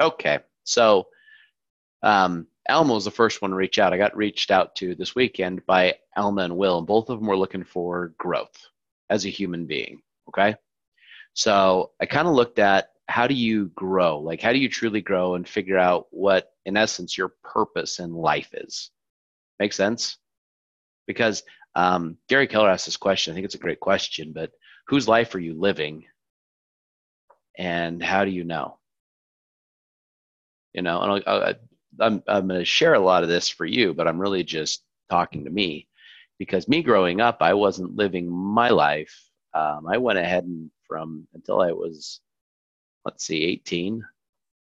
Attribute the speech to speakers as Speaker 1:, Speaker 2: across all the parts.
Speaker 1: Okay. So Alma was the first one to reach out. I got reached out to this weekend by Alma and Will, and both of them were looking for growth as a human being. Okay. So I kind of looked at how do you grow? Like, how do you truly grow and figure out what, in essence, your purpose in life is? Make sense? Because Gary Keller asked this question. I think it's a great question, but whose life are you living and how do you know? And I'm going to share a lot of this for you, but I'm really just talking to me because me growing up, I wasn't living my life. I went ahead and from until I was, let's see, 18,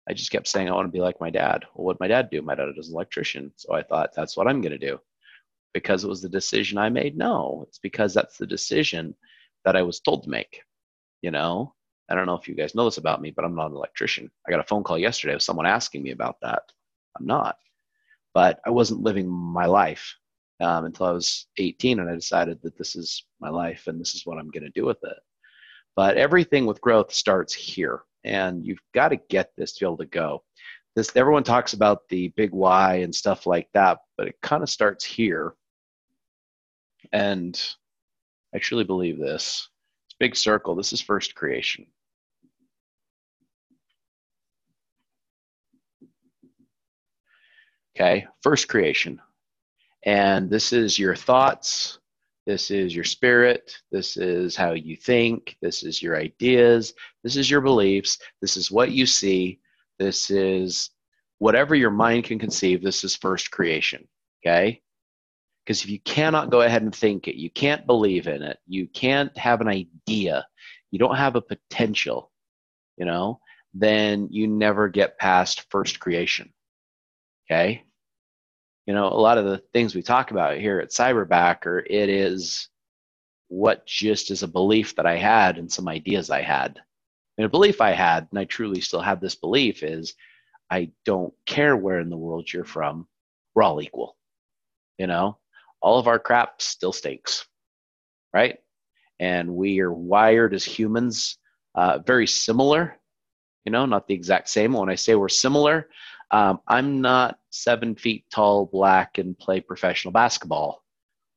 Speaker 1: I just kept saying I want to be like my dad. Well, what did my dad do? My dad was an electrician. So I thought that's what I'm going to do because it was the decision I made. No, it's because that's the decision that I was told to make. You know, I don't know if you guys know this about me, but I'm not an electrician. I got a phone call yesterday with someone asking me about that. I'm not, but I wasn't living my life until I was 18, and I decided that this is my life and this is what I'm going to do with it. But everything with growth starts here, and you've got to get this to be able to go. This everyone talks about the big why and stuff like that, but it kind of starts here, and I truly believe this. It's big circle. This is first creation. Okay, first creation. And this is your thoughts, this is your spirit, this is how you think, this is your ideas, this is your beliefs, this is what you see, this is whatever your mind can conceive, this is first creation. Okay? Because if you cannot go ahead and think it, you can't believe in it, you can't have an idea, you don't have a potential, you know, then you never get past first creation. Okay? A lot of the things we talk about here at Cyberbacker, it is what just is a belief that I had and some ideas I had. And a belief I had, and I truly still have this belief, is I don't care where in the world you're from, we're all equal. All of our crap still stinks, right? And we are wired as humans very similar, not the exact same. When I say we're similar, I'm not 7 feet tall, black, and play professional basketball,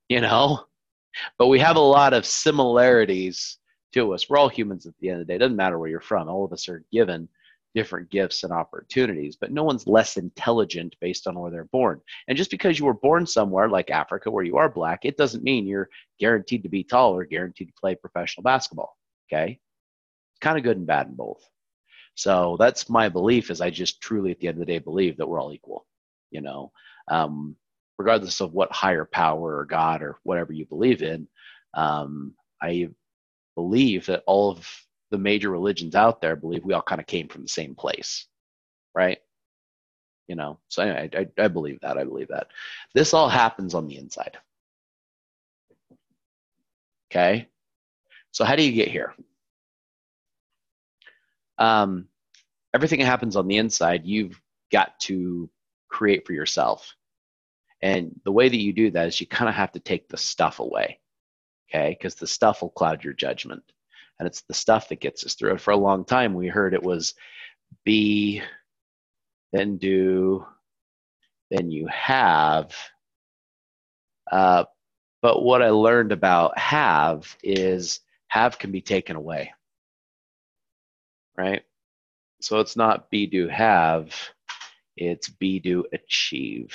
Speaker 1: but we have a lot of similarities to us. We're all humans at the end of the day. It doesn't matter where you're from. All of us are given different gifts and opportunities, but no one's less intelligent based on where they're born. And just because you were born somewhere like Africa where you are black, it doesn't mean you're guaranteed to be tall or guaranteed to play professional basketball. Okay? It's kind of good and bad in both. So that's my belief, is I just truly at the end of the day believe that we're all equal, regardless of what higher power or God or whatever you believe in. I believe that all of the major religions out there believe we all kind of came from the same place, right? So anyway, I believe that. I believe that. This all happens on the inside. Okay? So how do you get here? Everything that happens on the inside, you've got to create for yourself. And the way that you do that is you kind of have to take the stuff away, okay? Because the stuff will cloud your judgment. And it's the stuff that gets us through it. For a long time, we heard it was be, then do, then you have. But what I learned about have is have can be taken away, right? So it's not be, do, have, it's be, do, achieve.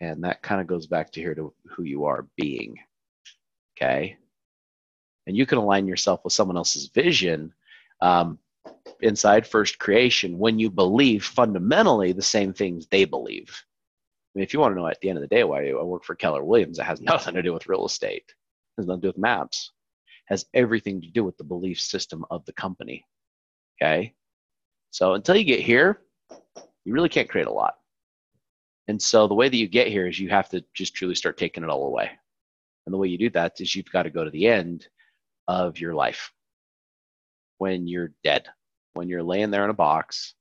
Speaker 1: And that kind of goes back to here to who you are being, okay? And you can align yourself with someone else's vision inside first creation when you believe fundamentally the same things they believe. I mean, if you want to know at the end of the day why I work for Keller Williams, it has nothing to do with real estate. It has nothing to do with maps. It has everything to do with the belief system of the company, okay? So until you get here, you really can't create a lot. And so the way that you get here is you have to just truly start taking it all away. And the way you do that is you've got to go to the end of your life when you're dead, when you're laying there in a box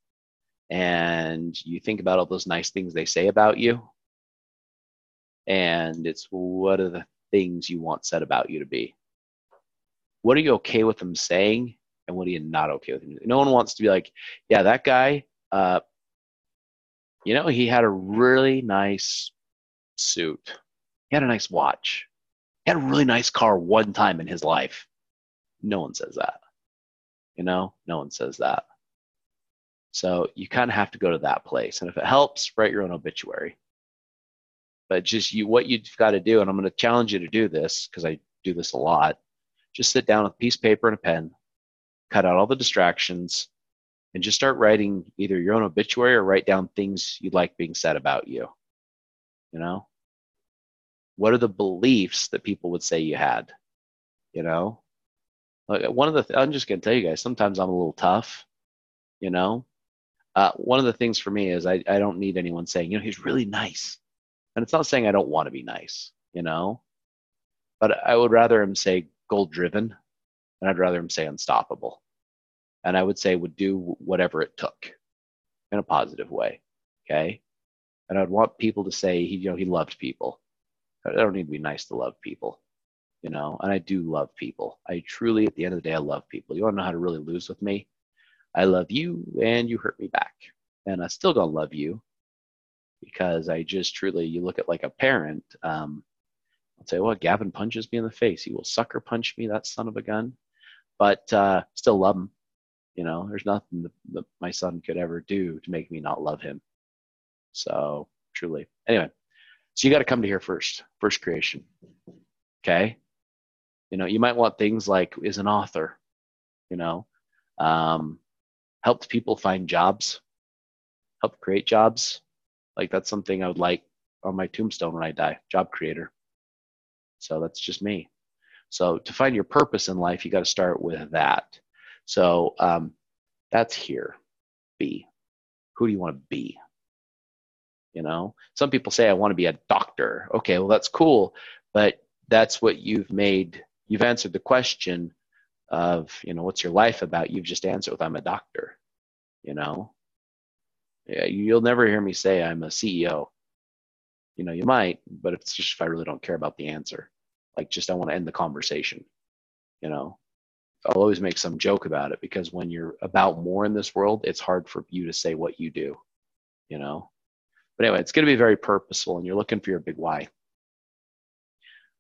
Speaker 1: and you think about all those nice things they say about you. And it's what are the things you want said about you to be? What are you okay with them saying? and what are you not okay with him doing. No one wants to be like, yeah, that guy, he had a really nice suit. He had a nice watch. He had a really nice car one time in his life. No one says that. No one says that. So you kind of have to go to that place. And if it helps, write your own obituary. But just what you've got to do, and I'm going to challenge you to do this because I do this a lot, just sit down with a piece of paper and a pen, cut out all the distractions, and just start writing either your own obituary or write down things you'd like being said about you. What are the beliefs that people would say you had? Like I'm just going to tell you guys, sometimes I'm a little tough. One of the things for me is I don't need anyone saying, he's really nice. And it's not saying I don't want to be nice, but I would rather him say goal driven, and I'd rather him say unstoppable. And I would say would do whatever it took in a positive way. Okay. And I'd want people to say he loved people. I don't need to be nice to love people, and I do love people. I truly, at the end of the day, I love people. You want to know how to really lose with me? I love you and you hurt me back. And I still gonna love you because I just truly, you look at like a parent, I'll say, well, Gavin punches me in the face. He will sucker punch me, that son of a gun. But still love him. There's nothing that my son could ever do to make me not love him. So truly. Anyway, so you got to come to here first creation. Okay. You might want things like is an author, helped people find jobs, helped create jobs. Like that's something I would like on my tombstone when I die, job creator. So that's just me. So to find your purpose in life, you got to start with that. So that's here. Be. Who do you want to be? Some people say I want to be a doctor. Okay, well that's cool, but that's what you've made. You've answered the question of, what's your life about? You've just answered with I'm a doctor. Yeah, you'll never hear me say I'm a CEO. You might, but it's just if I really don't care about the answer. Like just I want to end the conversation. I'll always make some joke about it because when you're about more in this world, it's hard for you to say what you do. But anyway, it's going to be very purposeful and you're looking for your big why.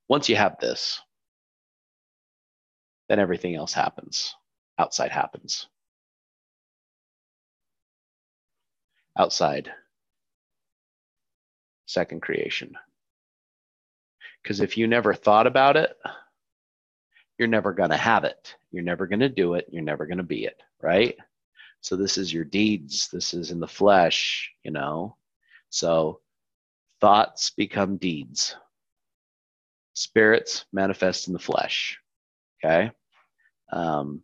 Speaker 1: Once you have this, then everything else happens. Outside happens. Outside. Second creation. Because if you never thought about it, you're never going to have it. You're never going to do it. You're never going to be it, right? So this is your deeds. This is in the flesh, So thoughts become deeds. Spirits manifest in the flesh, okay?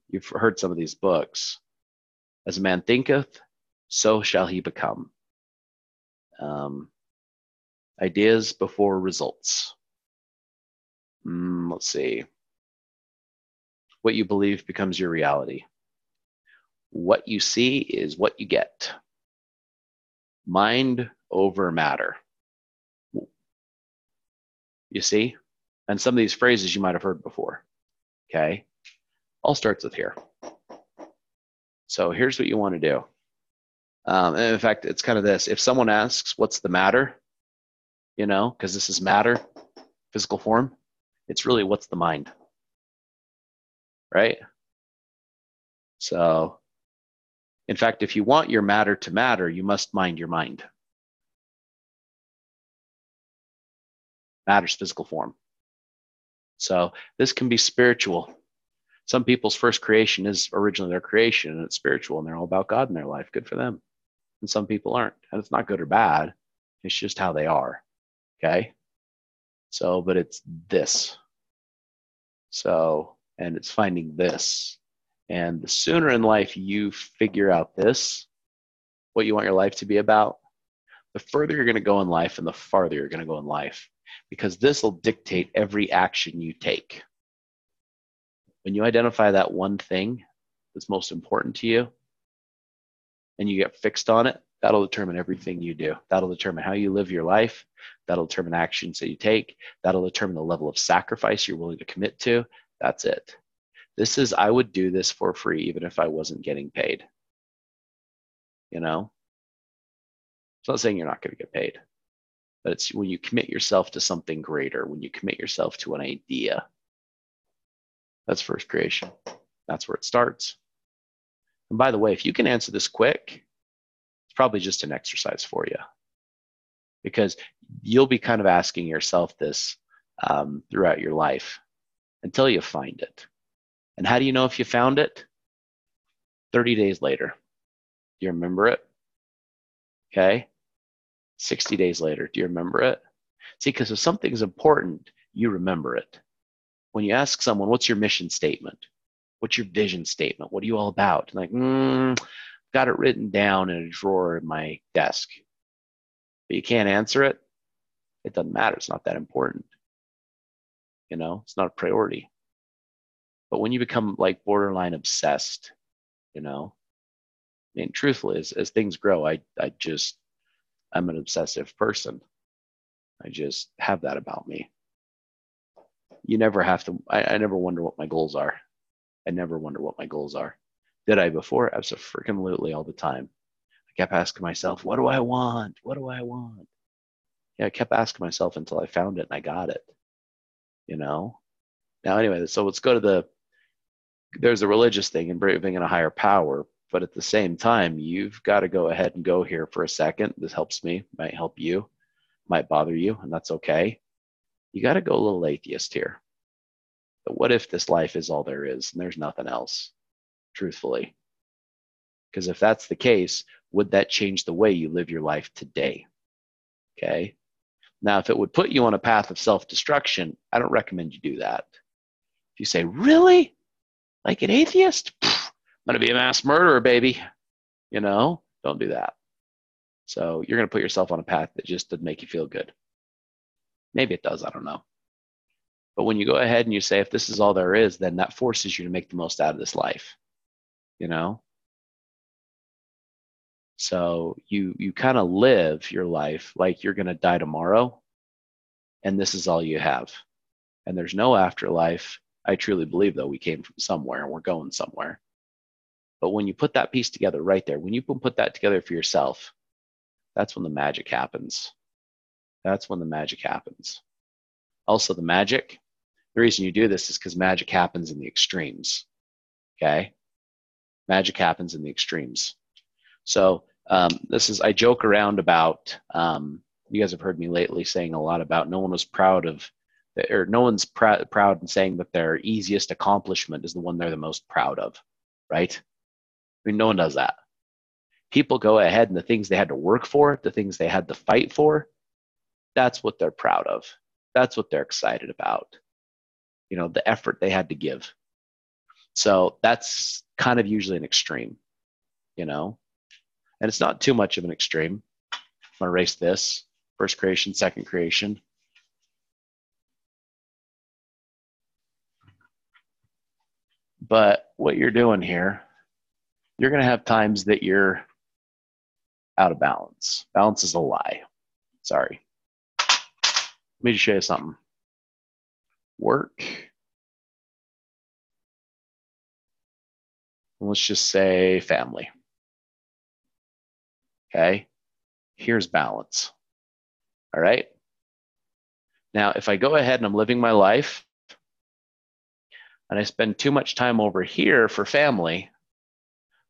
Speaker 1: You've heard some of these books. As a man thinketh, so shall he become. Ideas before results. Let's see. What you believe becomes your reality. What you see is what you get. Mind over matter. You see? And some of these phrases you might have heard before. Okay? All starts with here. So here's what you want to do. And in fact, it's kind of this. If someone asks, what's the matter? Because this is matter, physical form, it's really what's the mind? Right? So, in fact, if you want your matter to matter, you must mind your mind. Matter's physical form. So this can be spiritual. Some people's first creation is originally their creation and it's spiritual and they're all about God in their life. Good for them. And some people aren't. And it's not good or bad. It's just how they are. Okay? So, but it's this. So, and it's finding this. And the sooner in life you figure out this, what you want your life to be about, the further you're going to go in life and the farther you're going to go in life. Because this will dictate every action you take. When you identify that one thing that's most important to you and you get fixed on it, that'll determine everything you do. That'll determine how you live your life. That'll determine actions that you take. That'll determine the level of sacrifice you're willing to commit to. That's it. I would do this for free even if I wasn't getting paid. You know? It's not saying you're not going to get paid, but it's when you commit yourself to something greater, when you commit yourself to an idea. That's first creation. That's where it starts. And by the way, if you can answer this quick, it's probably just an exercise for you, because you'll be kind of asking yourself this throughout your life until you find it. And how do you know if you found it? 30 days later. Do you remember it? Okay. 60 days later. Do you remember it? See, because if something's important, you remember it. When you ask someone, what's your mission statement? What's your vision statement? What are you all about? And like, got it written down in a drawer in my desk. But you can't answer it. It doesn't matter. It's not that important. You know, it's not a priority. But when you become like borderline obsessed, you know, I mean, truthfully, as things grow, I'm an obsessive person. I just have that about me. You never have to, I never wonder what my goals are. I never wonder what my goals are. Did I before? Absolutely, all the time. I kept asking myself, what do I want? What do I want? Yeah, I kept asking myself until I found it and I got it. You know? Now, anyway, so let's go to there's a religious thing and believing in a higher power, but at the same time, you've got to go ahead and go here for a second. This helps me, might help you, might bother you, and that's okay. You got to go a little atheist here. But what if this life is all there is and there's nothing else, truthfully? Because if that's the case, would that change the way you live your life today? Okay. Now, if it would put you on a path of self-destruction, I don't recommend you do that. If you say, really? Like an atheist? Pfft, I'm going to be a mass murderer, baby. You know, don't do that. So you're going to put yourself on a path that just doesn't make you feel good. Maybe it does. I don't know. But when you go ahead and you say, if this is all there is, then that forces you to make the most out of this life. You know? So you kind of live your life like you're going to die tomorrow, and this is all you have. And there's no afterlife. I truly believe, though, we came from somewhere and we're going somewhere. But when you put that piece together right there, when you put that together for yourself, that's when the magic happens. That's when the magic happens. Also, the reason you do this is because magic happens in the extremes. Okay? Magic happens in the extremes. So I joke around about, you guys have heard me lately saying a lot about no one's proud in saying that their easiest accomplishment is the one they're the most proud of, right? I mean, no one does that. People go ahead and the things they had to work for, the things they had to fight for, that's what they're proud of. That's what they're excited about. You know, the effort they had to give. So that's kind of usually an extreme, you know? And it's not too much of an extreme. I'm going to erase this. First creation, second creation. But what you're doing here, you're going to have times that you're out of balance. Balance is a lie. Sorry. Let me just show you something. Work. Let's just say family. Okay. Here's balance. All right. Now, if I go ahead and I'm living my life and I spend too much time over here for family,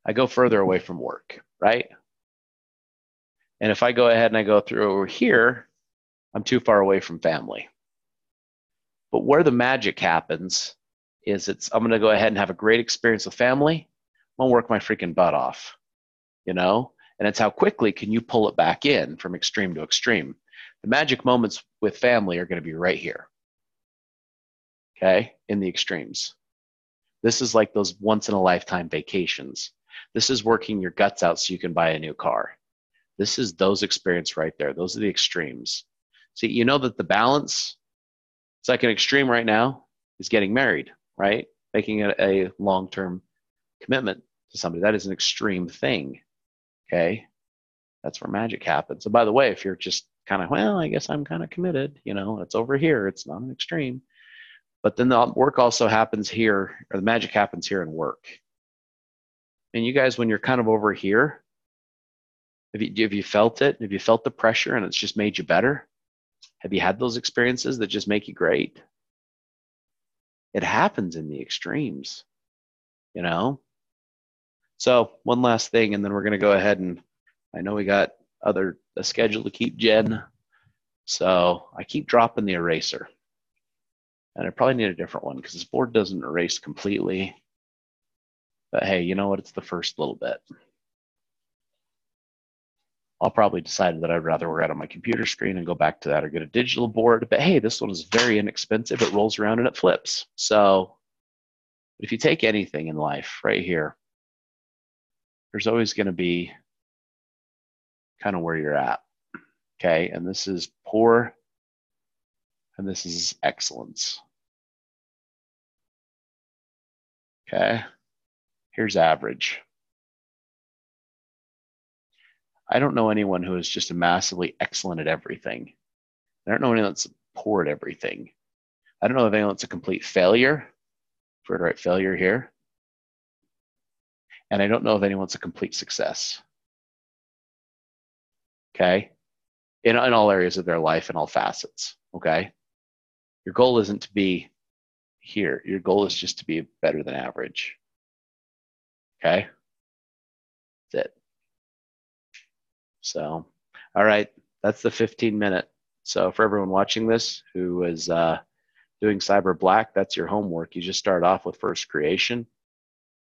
Speaker 1: I go further away from work, right? And if I go ahead and I go through over here, I'm too far away from family. But where the magic happens is I'm going to go ahead and have a great experience with family. I'm going to work my freaking butt off, you know? And it's how quickly can you pull it back in from extreme to extreme. The magic moments with family are going to be right here, okay, in the extremes. This is like those once-in-a-lifetime vacations. This is working your guts out so you can buy a new car. This is those experiences right there. Those are the extremes. See, you know that the balance, it's like an extreme right now is getting married, right? Making it a long-term commitment to somebody. That is an extreme thing, okay? That's where magic happens. So by the way, if you're just kind of, well, I guess I'm kind of committed, you know, it's over here. It's not an extreme. But then the work also happens here, or the magic happens here in work. And you guys, when you're kind of over here, have you felt it? Have you felt the pressure and it's just made you better? Have you had those experiences that just make you great? It happens in the extremes, you know? So one last thing, and then we're going to go ahead and I know we got a schedule to keep, Jen. So I keep dropping the eraser. And I probably need a different one because this board doesn't erase completely. But hey, you know what? It's the first little bit. I'll probably decide that I'd rather work out on my computer screen and go back to that or get a digital board. But hey, this one is very inexpensive. It rolls around and it flips. So if you take anything in life right here, there's always going to be kind of where you're at. Okay. And this is poor and this is excellence. Okay. Here's average. I don't know anyone who is just massively excellent at everything. I don't know anyone that's poor at everything. I don't know of anyone that's a complete failure. For the right failure here. And I don't know of anyone that's a complete success. Okay. In all areas of their life and all facets. Okay. Your goal isn't to be here. Your goal is just to be better than average. Okay. That's it. So, all right. That's the 15-minute. So for everyone watching this who is doing Cyber Black, that's your homework. You just start off with first creation.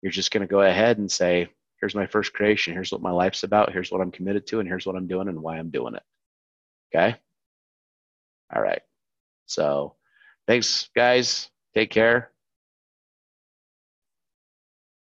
Speaker 1: You're just going to go ahead and say, here's my first creation. Here's what my life's about. Here's what I'm committed to. And here's what I'm doing and why I'm doing it. Okay. All right. So thanks, guys. Take care.